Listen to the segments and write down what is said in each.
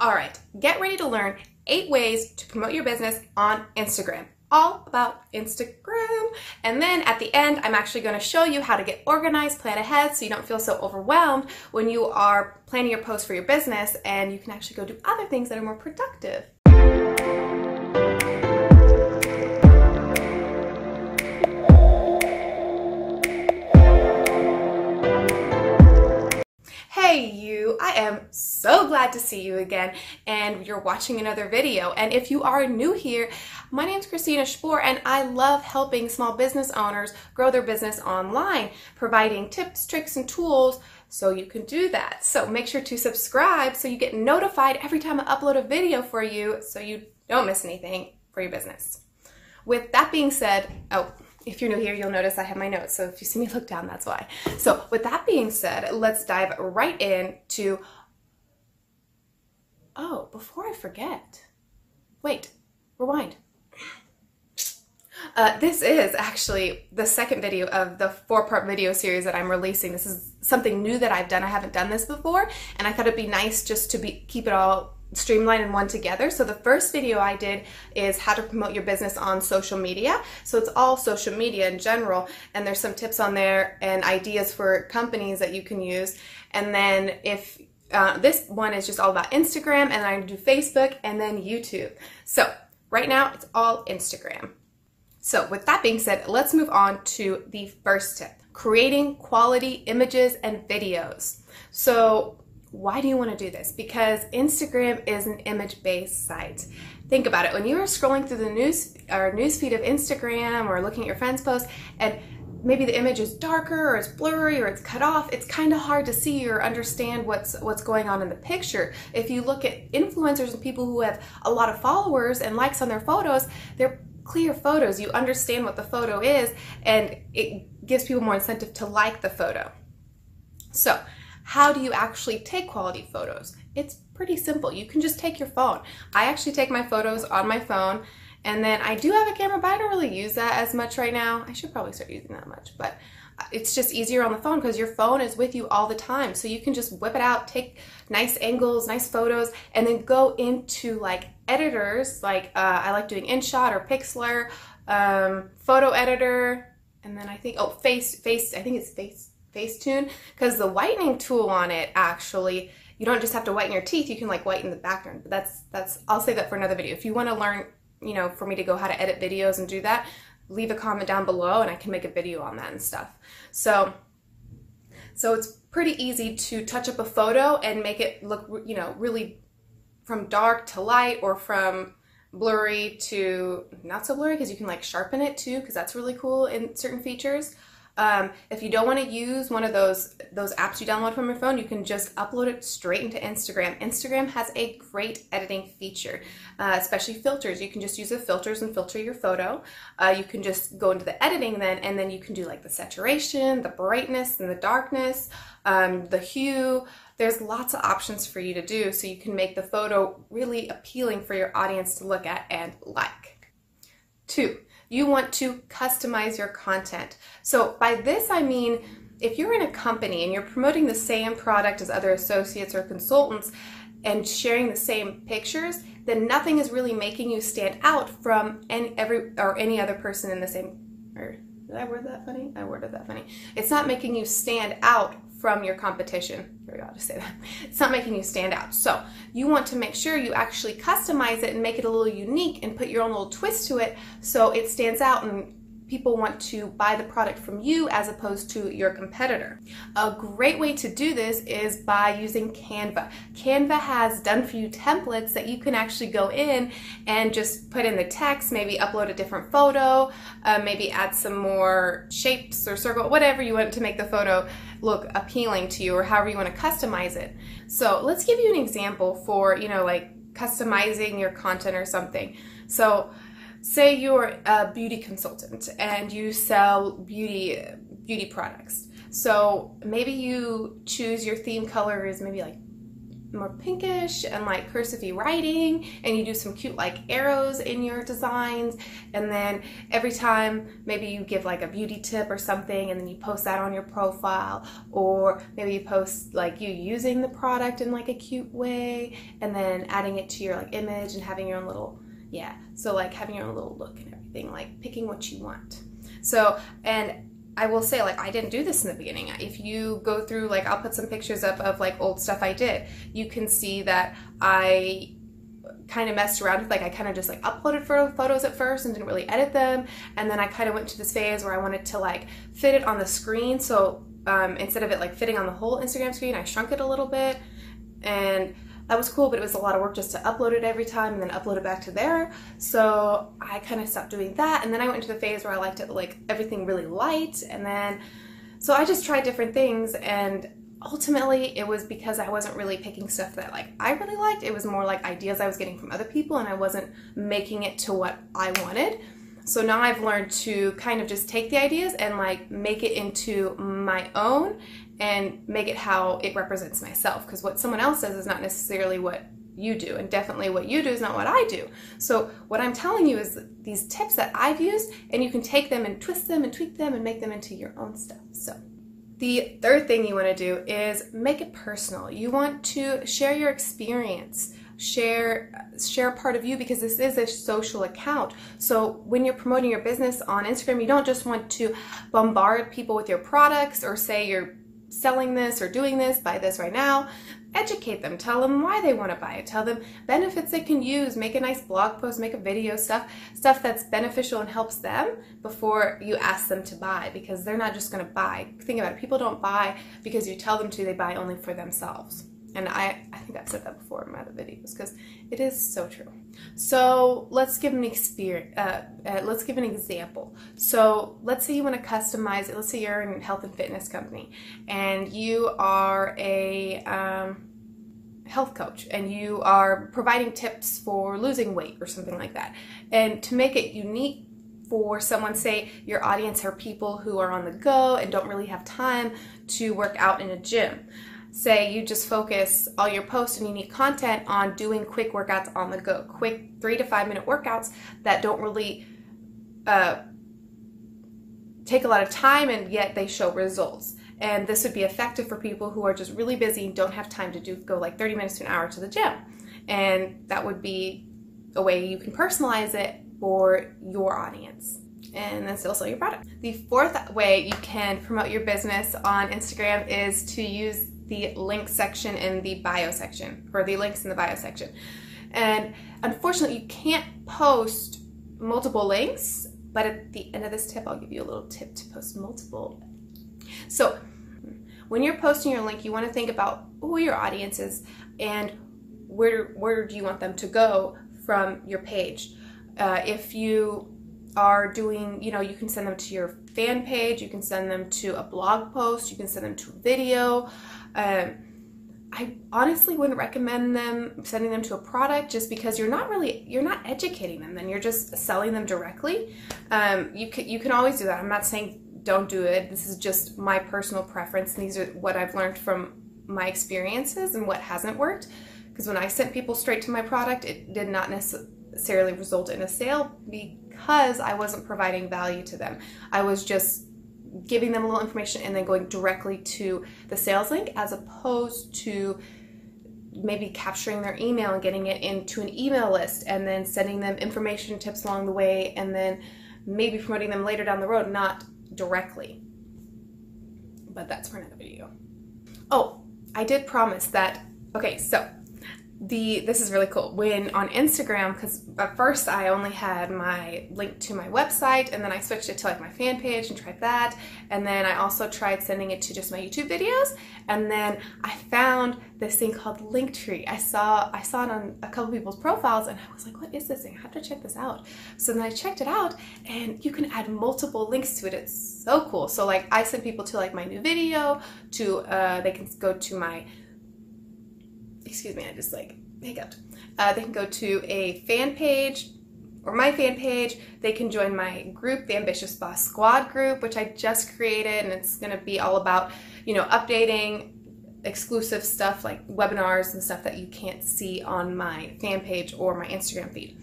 All right, get ready to learn 8 ways to promote your business on Instagram. All about Instagram. And then at the end, I'm actually going to show you how to get organized, plan ahead so you don't feel so overwhelmed when you are planning your posts for your business, and you can actually go do other things that are more productive. Hey you, I am so glad to see you again, and you're watching another video. And if you are new here, my name is Christina Spohr, and I love helping small business owners grow their business online, providing tips, tricks, and tools so you can do that. So make sure to subscribe so you get notified every time I upload a video for you so you don't miss anything for your business. With that being said, if you're new here, you'll notice I have my notes, so if you see me look down, that's why. So with that being said, let's dive right into, before I forget, wait, rewind. This is actually the second video of the 4-part video series that I'm releasing. This is something new that I've done. I haven't done this before, and I thought it'd be nice just to keep it all streamlined and one together. So the first video I did is how to promote your business on social media. So it's all social media in general, and there's some tips on there and ideas for companies that you can use. And then if this one is just all about Instagram, and I do Facebook and then YouTube. So right now it's all Instagram. So with that being said, let's move on to the first tip: creating quality images and videos. So why do you want to do this? Because Instagram is an image-based site. Think about it. When you are scrolling through the news feed of Instagram or looking at your friends' posts, and maybe the image is darker or it's blurry or it's cut off, it's kind of hard to see or understand what's going on in the picture. If you look at influencers and people who have a lot of followers and likes on their photos, they're clear photos. You understand what the photo is, and it gives people more incentive to like the photo. So how do you actually take quality photos? It's pretty simple. You can just take your phone. I actually take my photos on my phone, and then I do have a camera, but I don't really use that as much right now. I should probably start using that much, but it's just easier on the phone because your phone is with you all the time. So you can just whip it out, take nice angles, nice photos, and then go into like editors. Like I like doing InShot or Pixlr, photo editor, and then I think, Facetune, because the whitening tool on it, actually, you don't just have to whiten your teeth, you can like whiten the background. But that's I'll save that for another video. If you want to learn, for me to go how to edit videos and do that, leave a comment down below and I can make a video on that and stuff. So it's pretty easy to touch up a photo and make it look, really from dark to light, or from blurry to not so blurry, because you can like sharpen it too, because that's really cool in certain features. If you don't want to use one of those apps you download from your phone, you can just upload it straight into Instagram. Instagram has a great editing feature, especially filters. You can just use the filters and filter your photo. You can just go into the editing then, and then you can do like the saturation, the brightness and the darkness, the hue. There's lots of options for you to do, so you can make the photo really appealing for your audience to look at and like. 2. You want to customize your content. So by this I mean, if you're in a company and you're promoting the same product as other associates or consultants and sharing the same pictures, then nothing is really making you stand out from any other person in the same, did I word that funny? I worded that funny. It's not making you stand out from your competition. Here we go, I'll just say that. It's not making you stand out. So you want to make sure you actually customize it and make it a little unique and put your own little twist to it so it stands out and people want to buy the product from you as opposed to your competitor. A great way to do this is by using Canva. Canva has done for you templates that you can actually go in and just put in the text, maybe upload a different photo, maybe add some more shapes or circle, whatever you want to make the photo look appealing to you, or however you want to customize it. So let's give you an example for, like customizing your content or something. So say you're a beauty consultant and you sell beauty products. So maybe you choose your theme color is maybe like more pinkish and like cursive writing, and you do some cute like arrows in your designs, and then every time maybe you give like a beauty tip or something, and then you post that on your profile, or maybe you post like you using the product in like a cute way, and then adding it to your like image and having your own little, so like having your own little look and everything, like picking what you want. So, and I will say, like, I didn't do this in the beginning. If you go through, like, I'll put some pictures up of like old stuff I did. You can see that I kind of messed around with, like, I kind of just like uploaded photos at first and didn't really edit them, and then I kind of went to this phase where I wanted to like fit it on the screen. So instead of it like fitting on the whole Instagram screen, I shrunk it a little bit, and that was cool, but it was a lot of work just to upload it every time and then upload it back to there. So I kind of stopped doing that, and then I went into the phase where I liked it like everything really light, and then so I just tried different things, and ultimately it was because I wasn't really picking stuff that like I really liked. It was more like ideas I was getting from other people, and I wasn't making it to what I wanted. So now I've learned to kind of just take the ideas and like make it into my own and make it how it represents myself, because what someone else does is not necessarily what you do, and definitely what you do is not what I do. So what I'm telling you is these tips that I've used, and you can take them and twist them and tweak them and make them into your own stuff. So the third thing you want to do is make it personal. You want to share your experience, share a part of you, because this is a social account. So when you're promoting your business on Instagram, you don't just want to bombard people with your products or say you're selling this or doing this, buy this right now. Educate them, tell them why they want to buy it, tell them benefits they can use, make a nice blog post, make a video, stuff that's beneficial and helps them before you ask them to buy, because they're not just going to buy. Think about it, people don't buy because you tell them to, they buy only for themselves. And I think I've said that before in my other videos, because it is so true. So let's give an let's give an example. So let's say you want to customize it. Let's say you're in a health and fitness company, and you are a health coach, and you are providing tips for losing weight or something like that. And to make it unique for someone, say your audience are people who are on the go and don't really have time to work out in a gym. Say you just focus all your posts and unique content on doing quick workouts on the go, quick 3 to 5 minute workouts that don't really take a lot of time, and yet they show results. And this would be effective for people who are just really busy and don't have time to go like 30 minutes to an hour to the gym. And that would be a way you can personalize it for your audience and then still sell your product. The fourth way you can promote your business on Instagram is to use the link section in the bio section, or the links in the bio section. And unfortunately, you can't post multiple links, but at the end of this tip, I'll give you a little tip to post multiple. So when you're posting your link, you want to think about who your audience is and where do you want them to go from your page. If you are doing, you can send them to your fan page, you can send them to a blog post, you can send them to a video. I honestly wouldn't recommend sending them to a product, just because you're not educating them, then you're just selling them directly. You can always do that. I'm not saying don't do it. This is just my personal preference, and these are what I've learned from my experiences and what hasn't worked. Because when I sent people straight to my product, it did not necessarily result in a sale, because I wasn't providing value to them. I was just giving them a little information and then going directly to the sales link, as opposed to maybe capturing their email and getting it into an email list and then sending them information, tips along the way, and then maybe promoting them later down the road, not directly. But that's for another video. Oh, I did promise that. Okay, so this is really cool. When on Instagram, because at first I only had my link to my website, and then I switched it to like my fan page and tried that, and then I also tried sending it to just my YouTube videos, and then I found this thing called Linktree. I saw it on a couple people's profiles, and I was like, what is this thing? I have to check this out. So then I checked it out, and you can add multiple links to it. It's so cool. So like I send people to like my new video, to they can go to my, excuse me, I just like hiccuped. They can go to a fan page, or my fan page. They can join my group, the Ambitious Boss Squad group, which I just created, and it's going to be all about, updating exclusive stuff like webinars and stuff that you can't see on my fan page or my Instagram feed.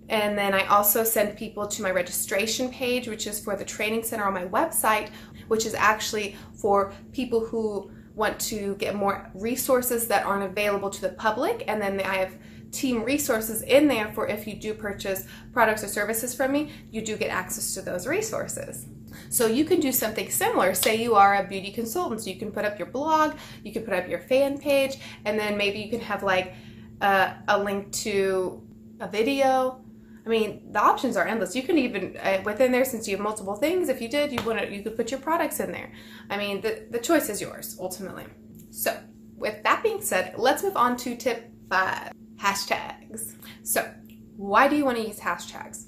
And then I also send people to my registration page, which is for the training center on my website, which is actually for people who want to get more resources that aren't available to the public. And then I have team resources in there for if you do purchase products or services from me, you do get access to those resources. So you can do something similar. Say you are a beauty consultant, so you can put up your blog, you can put up your fan page, and then maybe you can have like a link to a video. I mean, the options are endless. You can even, within there, since you have multiple things, if you did, you could put your products in there. I mean, the choice is yours, ultimately. So, with that being said, let's move on to tip 5, hashtags. So, why do you want to use hashtags?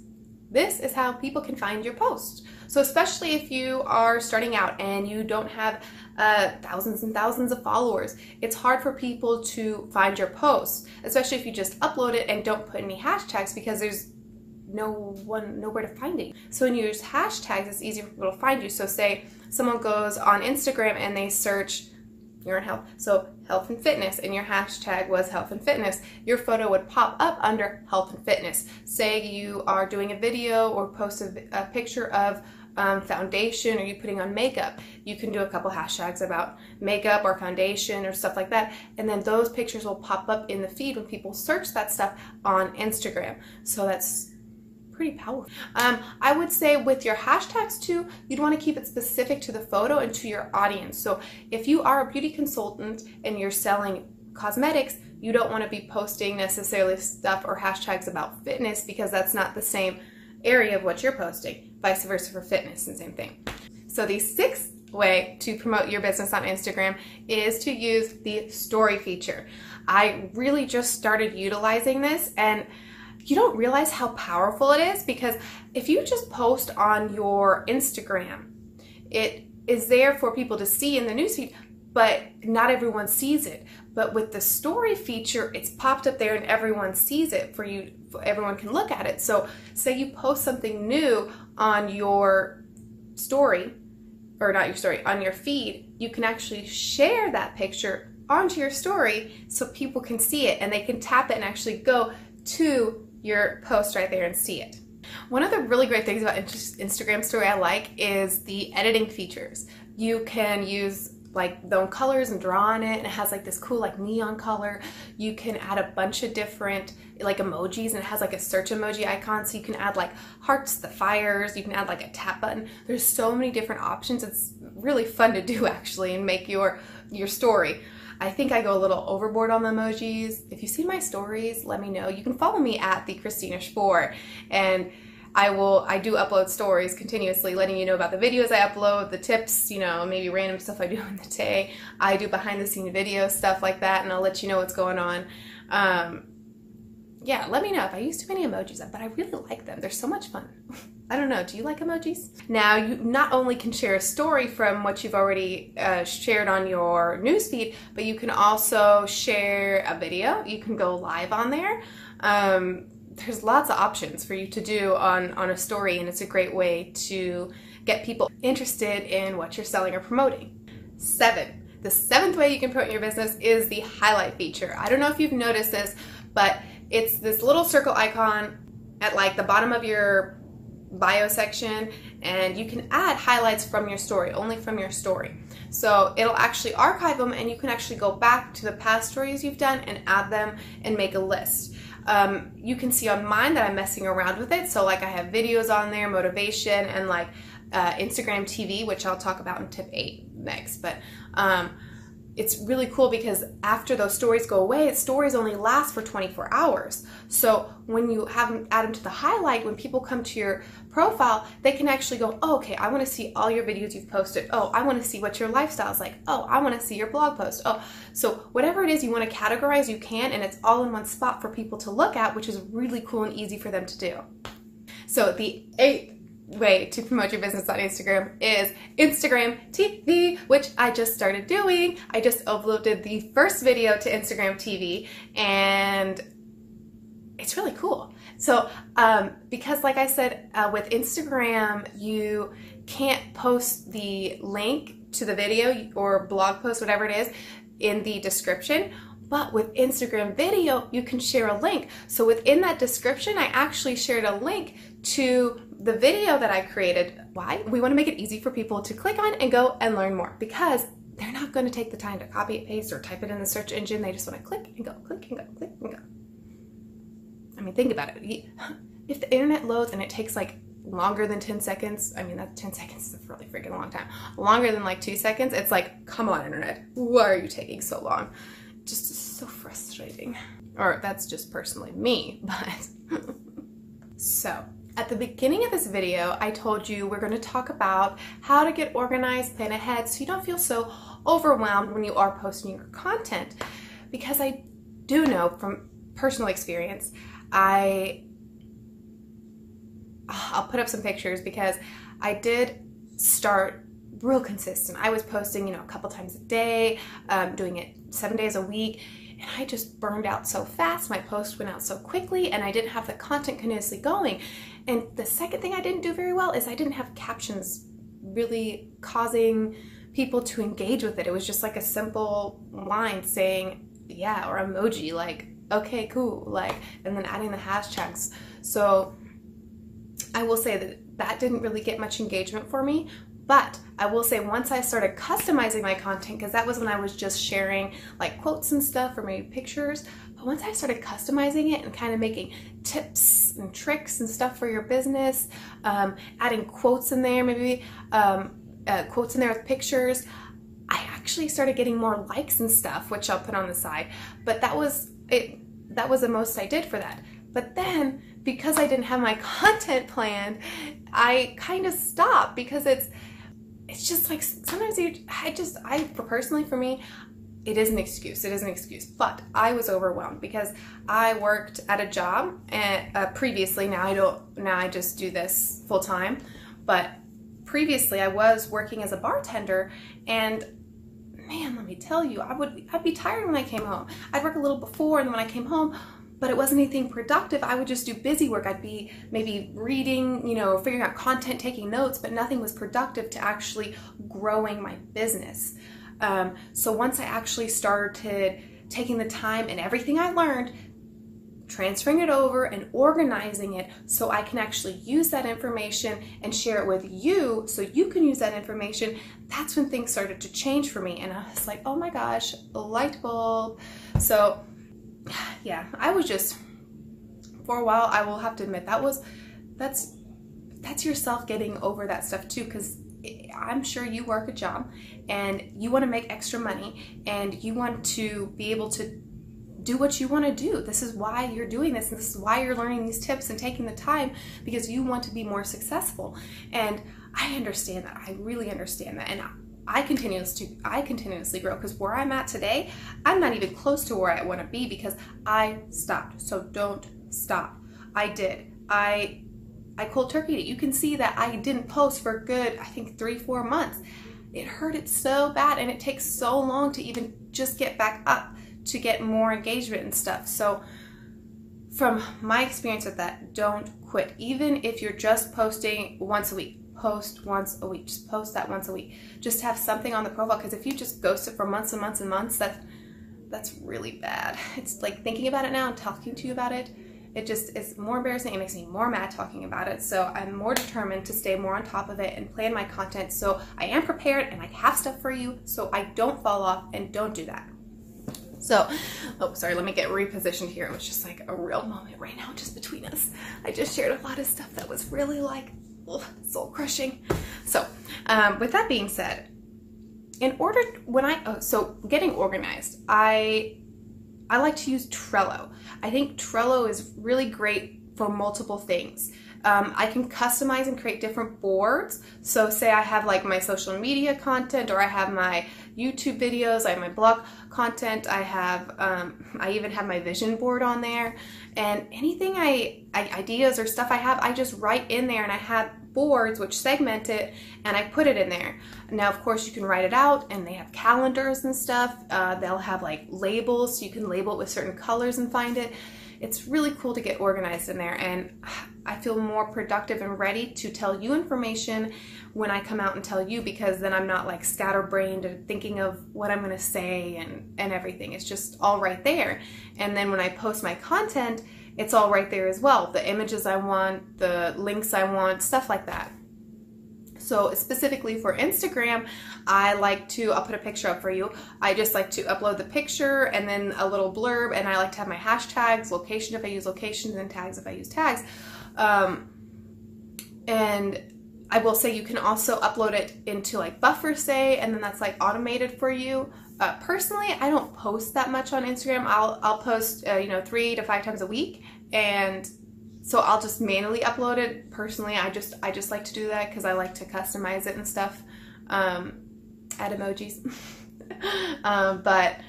This is how people can find your post. So, especially if you are starting out and you don't have thousands and thousands of followers, it's hard for people to find your posts, especially if you just upload it and don't put any hashtags, because there's nowhere to find it. So when you use hashtags, it's easier for people to find you. So say someone goes on Instagram and they search, you're in health, so health and fitness, and your hashtag was health and fitness, your photo would pop up under health and fitness. Say you are doing a video or post a picture of foundation, or you putting on makeup, you can do a couple hashtags about makeup or foundation or stuff like that, and then those pictures will pop up in the feed when people search that stuff on Instagram. So that's pretty powerful. I would say with your hashtags too, you'd want to keep it specific to the photo and to your audience. So if you are a beauty consultant and you're selling cosmetics, you don't want to be posting necessarily stuff or hashtags about fitness, because that's not the same area of what you're posting. Vice versa for fitness, and same thing. So the 6th way to promote your business on Instagram is to use the story feature. I really just started utilizing this, and you don't realize how powerful it is, because if you just post on your Instagram, it is there for people to see in the newsfeed, but not everyone sees it. But with the story feature, it's popped up there and everyone sees it for you. Everyone can look at it. So say you post something new on your story, or not your story, on your feed, you can actually share that picture onto your story so people can see it, and they can tap it and actually go to your post right there and see it. One of the really great things about Instagram story I like is the editing features. You can use like the colors and draw on it, and it has like this cool like neon color. You can add a bunch of different like emojis, and it has like a search emoji icon, so you can add like hearts, the fires, you can add like a tap button. There's so many different options. It's really fun to do actually, and make your story. I think I go a little overboard on the emojis. If you see my stories, let me know. You can follow me at the Christina4, and I do upload stories continuously, letting you know about the videos I upload, the tips, you know, maybe random stuff I do in the day. I do behind the scene videos, stuff like that, and I'll let you know what's going on. Yeah, let me know if I use too many emojis, but I really like them. They're so much fun. I don't know, do you like emojis? Now, you not only can share a story from what you've already shared on your newsfeed, but you can also share a video. You can go live on there. There's lots of options for you to do on a story, and it's a great way to get people interested in what you're selling or promoting. 7. The 7th way you can promote your business is the highlight feature. I don't know if you've noticed this, but it's this little circle icon at like the bottom of your bio section, and you can add highlights from your story, only from your story. So it'll actually archive them, and you can actually go back to the past stories you've done and add them and make a list. You can see on mine that I'm messing around with it. So like I have videos on there, motivation, and like Instagram TV, which I'll talk about in tip 8 next. But it's really cool because after those stories go away, stories only last for 24 hours. So when you have them add them to the highlight, when people come to your profile, they can actually go, oh, okay, I want to see all your videos you've posted. Oh, I want to see what your lifestyle is like. Oh, I want to see your blog post. Oh, so whatever it is you want to categorize, you can, and it's all in one spot for people to look at, which is really cool and easy for them to do. So the 8th way to promote your business on Instagram is Instagram TV, which I just started doing. I just uploaded the first video to Instagram TV, and it's really cool. So because like I said, with Instagram, you can't post the link to the video or blog post, whatever it is, in the description. But with Instagram video, you can share a link. So within that description, I actually shared a link to the video that I created. Why? We want to make it easy for people to click on and go and learn more, because they're not going to take the time to copy and paste or type it in the search engine. They just want to click and go, click and go, click and go. I mean, think about it. If the internet loads and it takes like longer than 10 seconds, I mean, that 10 seconds is a really freaking long time. Longer than like 2 seconds, it's like, come on, internet, why are you taking so long? Just so frustrating. Or that's just personally me, but. So, at the beginning of this video, I told you we're going to talk about how to get organized, plan ahead, so you don't feel so overwhelmed when you are posting your content. Because I do know from personal experience, I'll put up some pictures, because I did start real consistent. I was posting, a couple times a day, doing it 7 days a week, and I just burned out so fast. My post went out so quickly, and I didn't have the content continuously going. And the second thing I didn't do very well is I didn't have captions really causing people to engage with it. It was just like a simple line saying, yeah, or emoji, like, okay, cool, like, and then adding the hashtags. So I will say that that didn't really get much engagement for me. But I will say, once I started customizing my content, because that was when I was just sharing like quotes and stuff or maybe pictures, but once I started customizing it and kind of making tips and tricks and stuff for your business, adding quotes in there, maybe quotes in there with pictures, I actually started getting more likes and stuff, which I'll put on the side. But that was it. That was the most I did for that. But then, because I didn't have my content planned, I kind of stopped, because it's just like sometimes personally, for me, it is an excuse. It is an excuse. But I was overwhelmed because I worked at a job and previously. Now I don't. Now I just do this full time. But previously, I was working as a bartender, and man, let me tell you, I'd be tired when I came home. I'd work a little before, and then when I came home, but it wasn't anything productive. I would just do busy work. I'd be maybe reading, figuring out content, taking notes, but nothing was productive to actually growing my business. So once I actually started taking the time and everything I learned, transferring it over and organizing it so I can actually use that information and share it with you so you can use that information, that's when things started to change for me. And I was like, oh my gosh, a light bulb. So yeah, I was just, for a while, I will have to admit, that's yourself getting over that stuff too, because I'm sure you work a job and you want to make extra money and you want to be able to do what you want to do. This is why you're doing this, and this is why you're learning these tips and taking the time, because you want to be more successful. And I understand that. I really understand that. And I continuously grow, because where I'm at today, I'm not even close to where I want to be because I stopped. So don't stop. I did. I cold turkeyed it. You can see that I didn't post for a good, I think 3-4 months. It hurted so bad, and it takes so long to even just get back up to get more engagement and stuff. So from my experience with that, don't quit. Even if you're just posting once a week, post once a week. Just post that once a week. Just have something on the profile, because if you just ghost it for months and months and months, that's really bad. It's like, thinking about it now and talking to you about it, it's more embarrassing. It makes me more mad talking about it. So I'm more determined to stay more on top of it and plan my content so I am prepared and I have stuff for you so I don't fall off and don't do that. So, oh, sorry, let me get repositioned here. It was just like a real moment right now just between us. I just shared a lot of stuff that was really like, soul crushing. So, with that being said, so getting organized, I like to use Trello. I think Trello is really great for multiple things. I can customize and create different boards. So say I have like my social media content, or I have my YouTube videos, I have my blog content, I even have my vision board on there, and anything ideas or stuff I have, I just write in there, and I have boards which segment it, and I put it in there. Now, of course, you can write it out, and they have calendars and stuff. They'll have like labels, so you can label it with certain colors and find it. It's really cool to get organized in there, and I feel more productive and ready to tell you information when I come out and tell you, because then I'm not like scatterbrained and thinking of what I'm gonna say and everything. It's just all right there. And then when I post my content, it's all right there as well. The images I want, the links I want, stuff like that. So specifically for Instagram, I'll put a picture up for you. I just like to upload the picture and then a little blurb, and I like to have my hashtags, location if I use locations, and tags if I use tags. And I will say you can also upload it into like Buffer, say, and then that's like automated for you. Personally, I don't post that much on Instagram. I'll post 3 to 5 times a week, and so I'll just manually upload it. Personally, I just like to do that because I like to customize it and stuff. Add emojis. But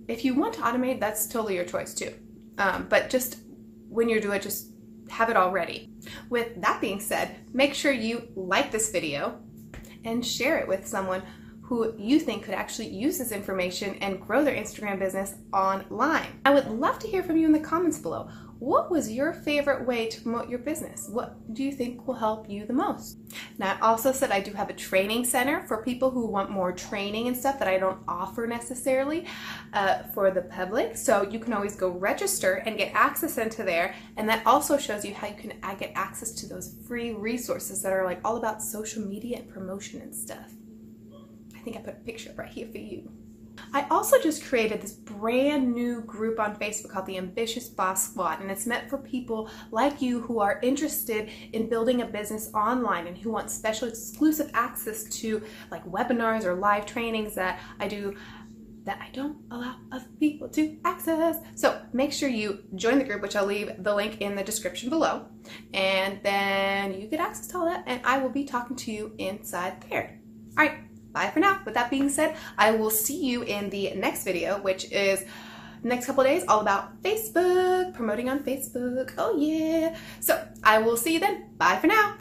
if you want to automate, that's totally your choice too. But just when you do it, just have it all ready. With that being said, make sure you like this video and share it with someone who you think could actually use this information and grow their Instagram business online. I would love to hear from you in the comments below. What was your favorite way to promote your business? What do you think will help you the most? Now, I also said I do have a training center for people who want more training and stuff that I don't offer necessarily for the public. So you can always go register and get access into there. And that also shows you how you can get access to those free resources that are like all about social media and promotion and stuff. I think I put a picture up right here for you. I also just created this brand new group on Facebook called the Ambitious Boss Squad, and it's meant for people like you who are interested in building a business online and who want special exclusive access to like webinars or live trainings that I do that I don't allow other people to access. So make sure you join the group, which I'll leave the link in the description below, and then you get access to all that, and I will be talking to you inside there. All right. Bye for now. With that being said, I will see you in the next video, which is next couple of days, all about Facebook, promoting on Facebook. Oh yeah. So I will see you then. Bye for now.